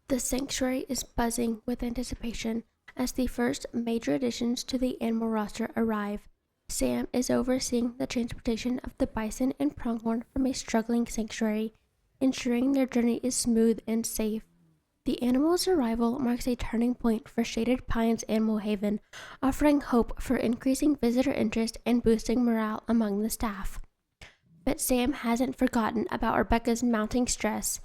The sanctuary is buzzing with anticipation as the first major additions to the animal roster arrive. Sam is overseeing the transportation of the bison and pronghorn from a struggling sanctuary, ensuring their journey is smooth and safe. The animals' arrival marks a turning point for Shaded Pines Animal Haven, offering hope for increasing visitor interest and boosting morale among the staff. But Sam hasn't forgotten about Rebecca's mounting stress.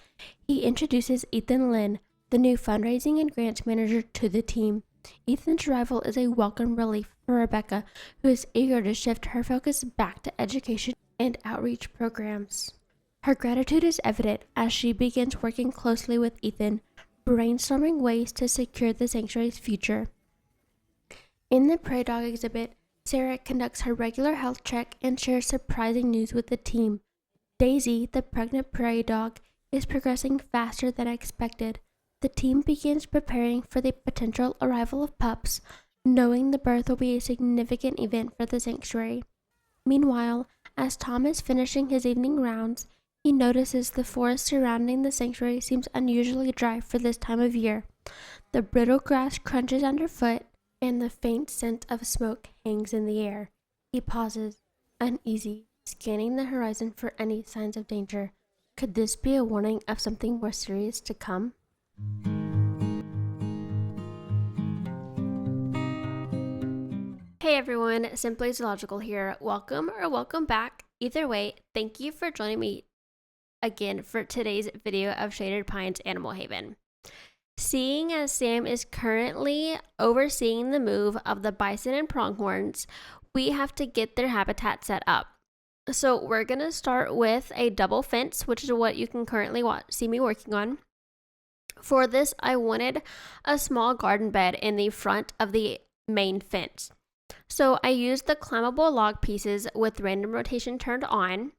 He introduces Ethan Lynn, the new fundraising and grants manager, to the team. Ethan's arrival is a welcome relief for Rebecca, who is eager to shift her focus back to education and outreach programs. Her gratitude is evident as she begins working closely with Ethan, brainstorming ways to secure the sanctuary's future. In the Prairie Dog exhibit, Sarah conducts her regular health check and shares surprising news with the team. Daisy, the pregnant prairie dog, is progressing faster than expected. The team begins preparing for the potential arrival of pups, knowing the birth will be a significant event for the sanctuary. Meanwhile, as Tom is finishing his evening rounds, he notices the forest surrounding the sanctuary seems unusually dry for this time of year. The brittle grass crunches underfoot, and the faint scent of smoke hangs in the air. He pauses, uneasy, scanning the horizon for any signs of danger. Could this be a warning of something more serious to come? Hey everyone, Simply Zoological here. Welcome or welcome back. Either way, thank you for joining me again for today's video of Shaded Pines Animal Haven. Seeing as Sam is currently overseeing the move of the bison and pronghorns, we have to get their habitat set up. So we're going to start with a double fence, which is what you can currently see me working on. For this, I wanted a small garden bed in the front of the main fence. So I used the climbable log pieces with random rotation turned on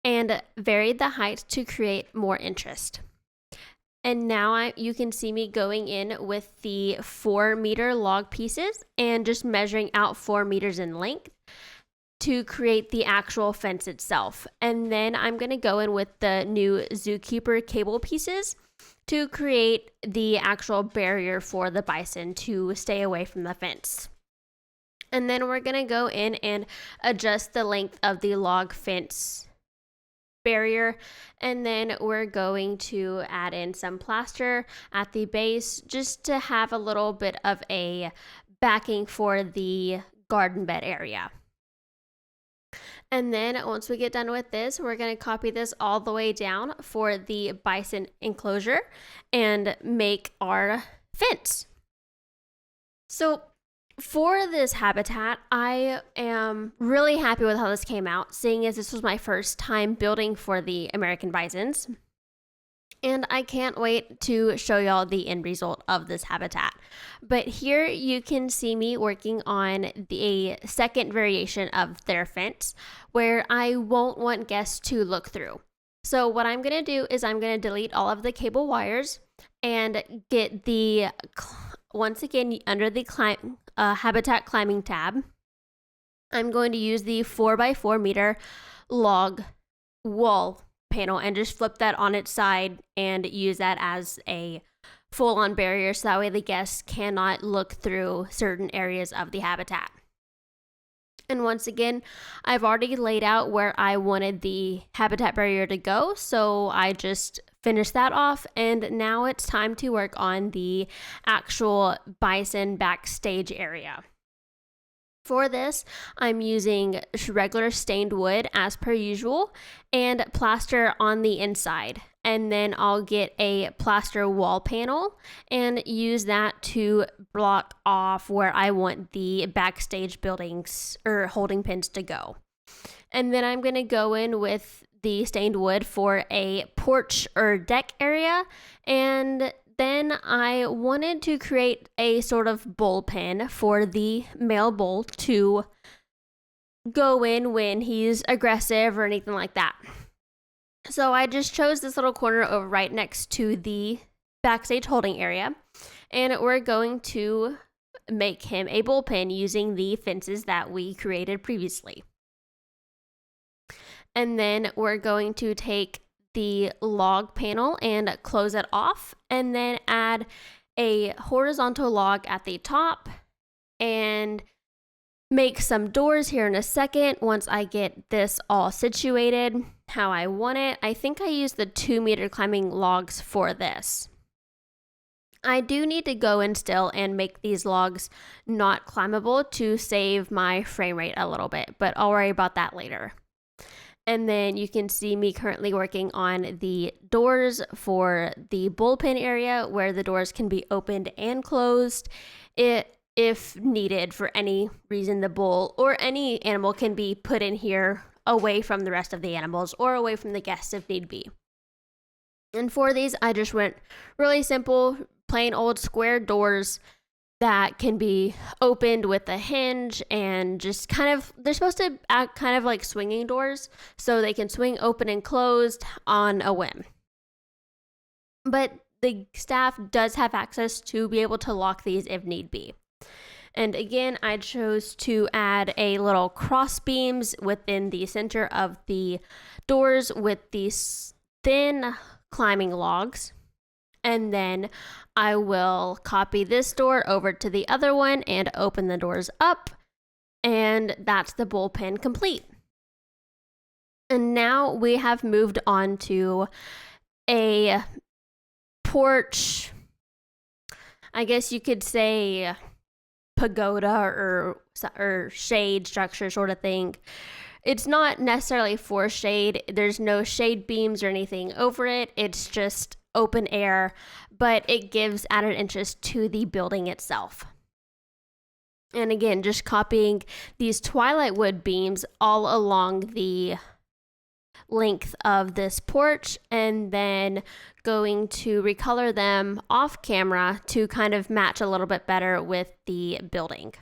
and varied the height to create more interest. And now you can see me going in with the 4-meter log pieces and just measuring out 4 meters in length to create the actual fence itself. And then I'm going to go in with the new zookeeper cable pieces to create the actual barrier for the bison to stay away from the fence. And then we're going to go in and adjust the length of the log fence barrier, and then we're going to add in some plaster at the base just to have a little bit of a backing for the garden bed area. And then once we get done with this, we're going to copy this all the way down for the bison enclosure and make our fence. So for this habitat, I am really happy with how this came out, seeing as this was my first time building for the American bisons. And I can't wait to show y'all the end result of this habitat. But here you can see me working on the second variation of their fence, where I won't want guests to look through. So what I'm going to do is I'm going to delete all of the cable wires and get the, once again, under the habitat climbing tab, I'm going to use the 4x4 meter log wall panel and just flip that on its side and use that as a full-on barrier so that way the guests cannot look through certain areas of the habitat. And once again, I've already laid out where I wanted the habitat barrier to go, so I just finished that off, and now it's time to work on the actual bison backstage area. For this, I'm using regular stained wood as per usual and plaster on the inside. And then I'll get a plaster wall panel and use that to block off where I want the backstage buildings or holding pins to go. And then I'm going to go in with the stained wood for a porch or deck area, and then I wanted to create a sort of bullpen for the male bull to go in when he's aggressive or anything like that. So I just chose this little corner over right next to the backstage holding area, and we're going to make him a bullpen using the fences that we created previously. And then we're going to take the log panel and close it off, and then add a horizontal log at the top and make some doors here in a second once I get this all situated how I want it. I think I used the 2-meter climbing logs for this. I do need to go in still and make these logs not climbable to save my frame rate a little bit, but I'll worry about that later. And then you can see me currently working on the doors for the bullpen area where the doors can be opened and closed. If needed for any reason, the bull or any animal can be put in here away from the rest of the animals or away from the guests if need be. And for these, I just went really simple, plain old square doors that can be opened with a hinge and just they're supposed to act kind of like swinging doors, so they can swing open and closed on a whim. But the staff does have access to be able to lock these if need be. And again, I chose to add a little cross beams within the center of the doors with these thin climbing logs. And then I will copy this door over to the other one and open the doors up. And that's the bullpen complete. And now we have moved on to a porch, I guess you could say pagoda or shade structure sort of thing. It's not necessarily for shade. There's no shade beams or anything over it. It's just open air, but it gives added interest to the building itself. And again, just copying these twilight wood beams all along the length of this porch, and then going to recolor them off camera to kind of match a little bit better with the building.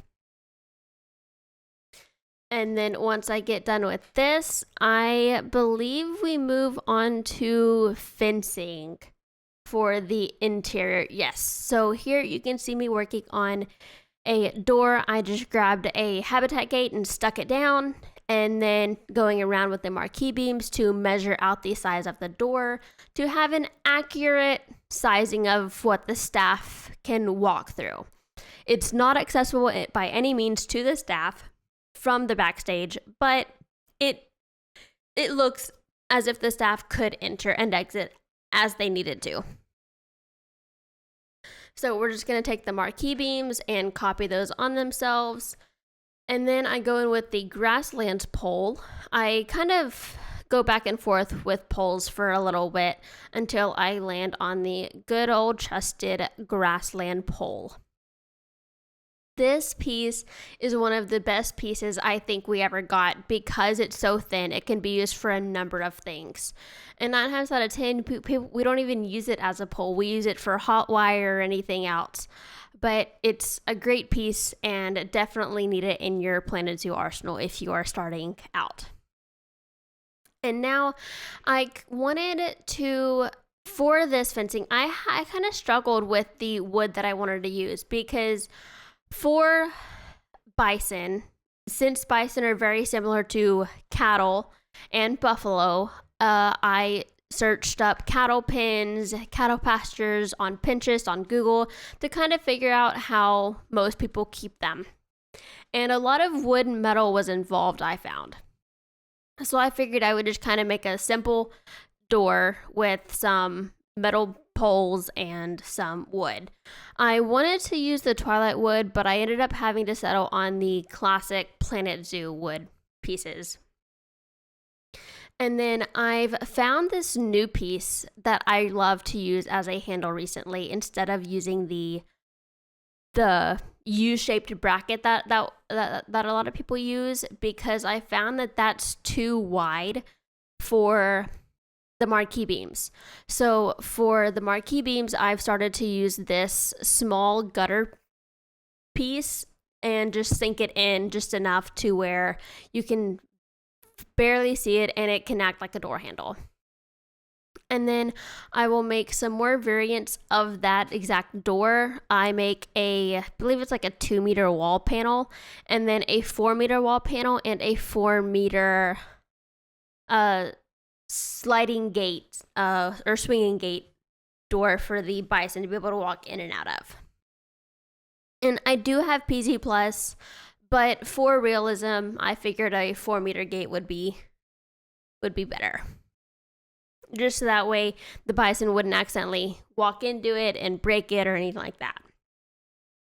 And then once I get done with this, I believe we move on to fencing for the interior. Yes, so here you can see me working on a door. I just grabbed a habitat gate and stuck it down, and then going around with the marquee beams to measure out the size of the door to have an accurate sizing of what the staff can walk through. It's not accessible by any means to the staff from the backstage, but it looks as if the staff could enter and exit as they needed to. So we're just going to take the marquee beams and copy those on themselves. And then I go in with the grasslands pole. I kind of go back and forth with poles for a little bit until I land on the good old trusted grassland pole. This piece is one of the best pieces I think we ever got because it's so thin. It can be used for a number of things. And 9 times out of 10, we don't even use it as a pole. We use it for hot wire or anything else. But it's a great piece and definitely need it in your Planet Zoo arsenal if you are starting out. And now I wanted to, for this fencing, I kind of struggled with the wood that I wanted to use because for bison, since bison are very similar to cattle and buffalo, I searched up cattle pens, cattle pastures on Pinterest, on Google to kind of figure out how most people keep them. And a lot of wood and metal was involved, I found. So I figured I would just kind of make a simple door with some metal poles and some wood. I wanted to use the twilight wood, but I ended up having to settle on the classic Planet Zoo wood pieces. And then I've found this new piece that I love to use as a handle recently instead of using the U-shaped bracket that a lot of people use, because I found that that's too wide for the marquee beams. So for the marquee beams, I've started to use this small gutter piece and just sink it in just enough to where you can barely see it and it can act like a door handle. And then I will make some more variants of that exact door. I make I believe it's like a 2-meter wall panel, and then a 4-meter wall panel and a 4-meter sliding gate or swinging gate door for the bison to be able to walk in and out of. And I do have PZ Plus, but for realism, I figured a 4-meter gate would be better. Just so that way the bison wouldn't accidentally walk into it and break it or anything like that.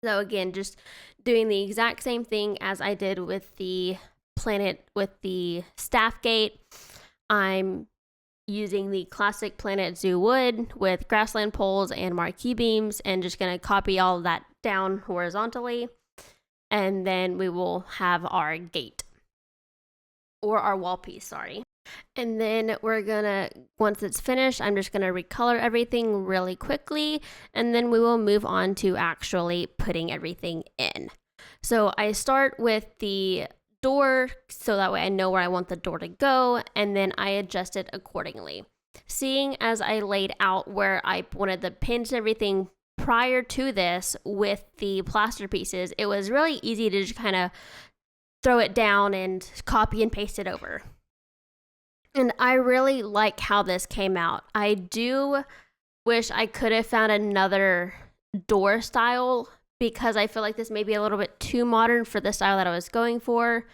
So again, just doing the exact same thing as I did with the staff gate. I'm using the classic Planet Zoo wood with grassland poles and marquee beams, and just going to copy all of that down horizontally. And then we will have our gate, or our wall piece, sorry. And then we're gonna, once it's finished, I'm just gonna recolor everything really quickly, and then we will move on to actually putting everything in. So I start with the door, so that way I know where I want the door to go, and then I adjust it accordingly. Seeing as I laid out where I wanted the pins and everything prior to this with the plaster pieces, it was really easy to just kind of throw it down and copy and paste it over. And I really like how this came out. I do wish I could have found another door style, because I feel like this may be a little bit too modern for the style that I was going for.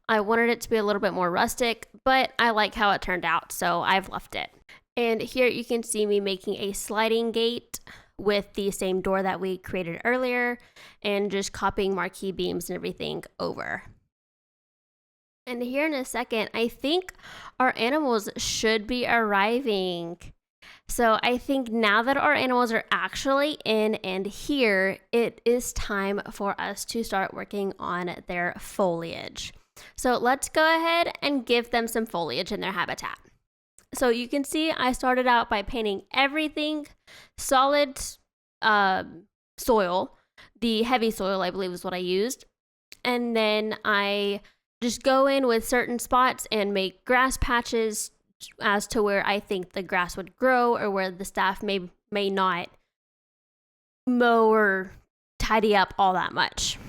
I wanted it to be a little bit more rustic, but I like how it turned out, so I've left it. And here you can see me making a sliding gate with the same door that we created earlier, and just copying marquee beams and everything over. And here in a second, I think our animals should be arriving. So I think now that our animals are actually in and here, it is time for us to start working on their foliage. So let's go ahead and give them some foliage in their habitat. So you can see I started out by painting everything solid soil. The heavy soil, I believe, is what I used. And then I just go in with certain spots and make grass patches as to where I think the grass would grow, or where the staff may not mow or tidy up all that much.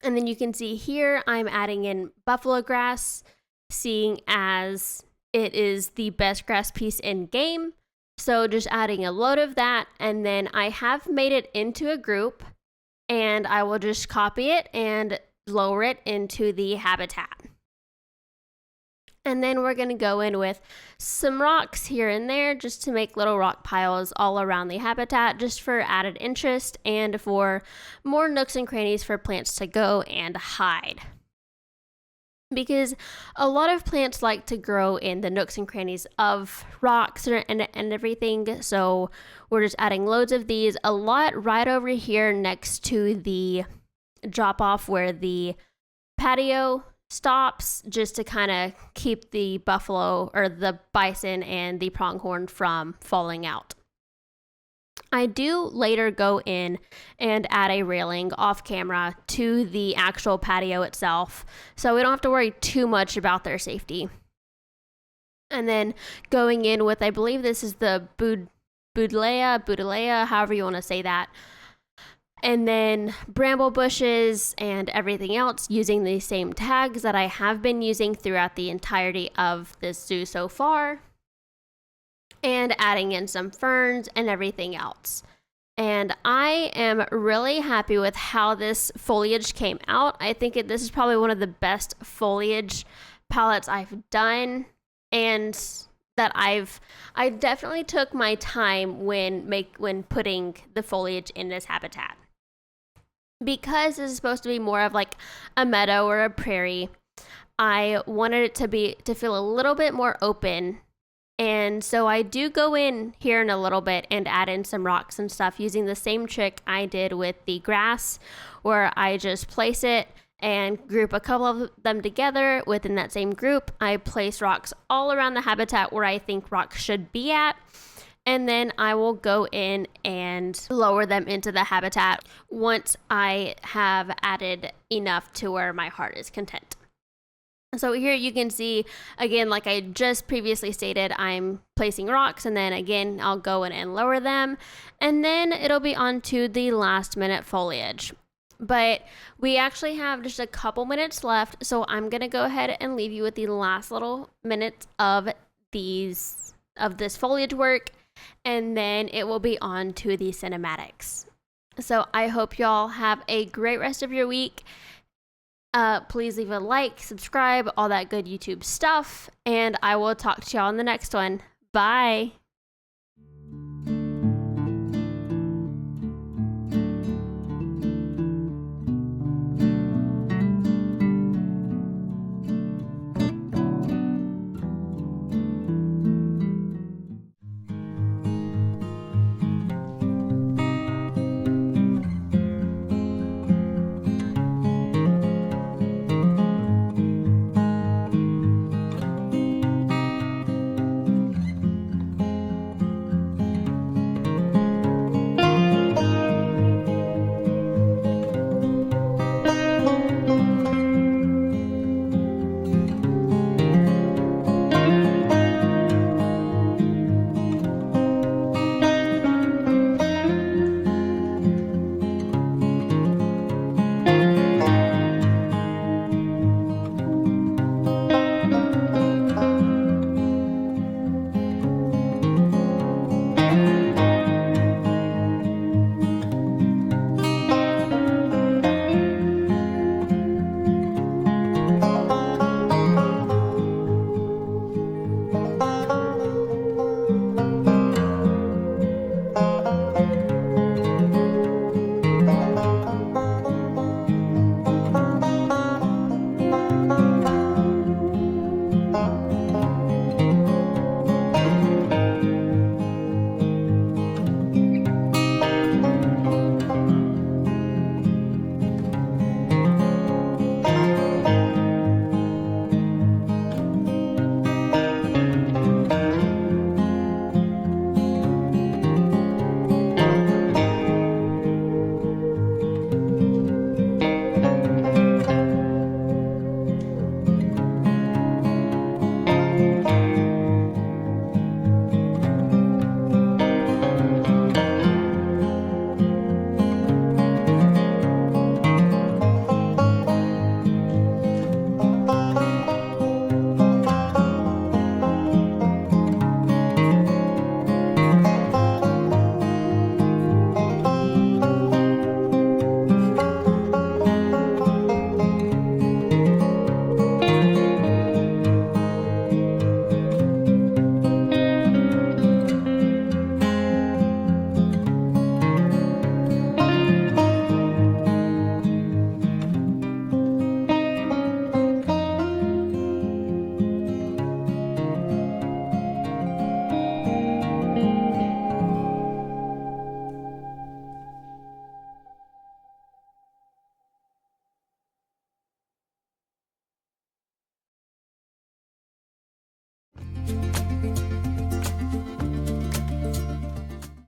And then you can see here I'm adding in buffalo grass, seeing as it is the best grass piece in game. So just adding a load of that, and then I have made it into a group, and I will just copy it and lower it into the habitat. And then we're going to go in with some rocks here and there, just to make little rock piles all around the habitat, just for added interest and for more nooks and crannies for plants to go and hide. Because a lot of plants like to grow in the nooks and crannies of rocks and everything. So we're just adding loads of these, a lot right over here next to the drop off where the patio stops, just to kind of keep the buffalo or the bison and the pronghorn from falling out. I do later go in and add a railing off camera to the actual patio itself, so we don't have to worry too much about their safety. And then going in with, I believe this is the Buddleia, however you want to say that. And then bramble bushes and everything else, using the same tags that I have been using throughout the entirety of this zoo so far. And adding in some ferns and everything else. And I am really happy with how this foliage came out. I think this is probably one of the best foliage palettes I've done, and that I definitely took my time when putting the foliage in this habitat. Because this is supposed to be more of like a meadow or a prairie, I wanted it to feel a little bit more open. And so I do go in here in a little bit and add in some rocks and stuff, using the same trick I did with the grass, where I just place it and group a couple of them together. Within that same group, I place rocks all around the habitat where I think rocks should be at. And then I will go in and lower them into the habitat once I have added enough to where my heart is content. So here you can see, again, like I just previously stated, I'm placing rocks, and then again, I'll go in and lower them. And then it'll be on to the last minute foliage. But we actually have just a couple minutes left, so I'm going to go ahead and leave you with the last little minutes of this foliage work, and then it will be on to the cinematics. So I hope y'all have a great rest of your week. Please leave a like, subscribe, all that good YouTube stuff, and I will talk to y'all in the next one. Bye.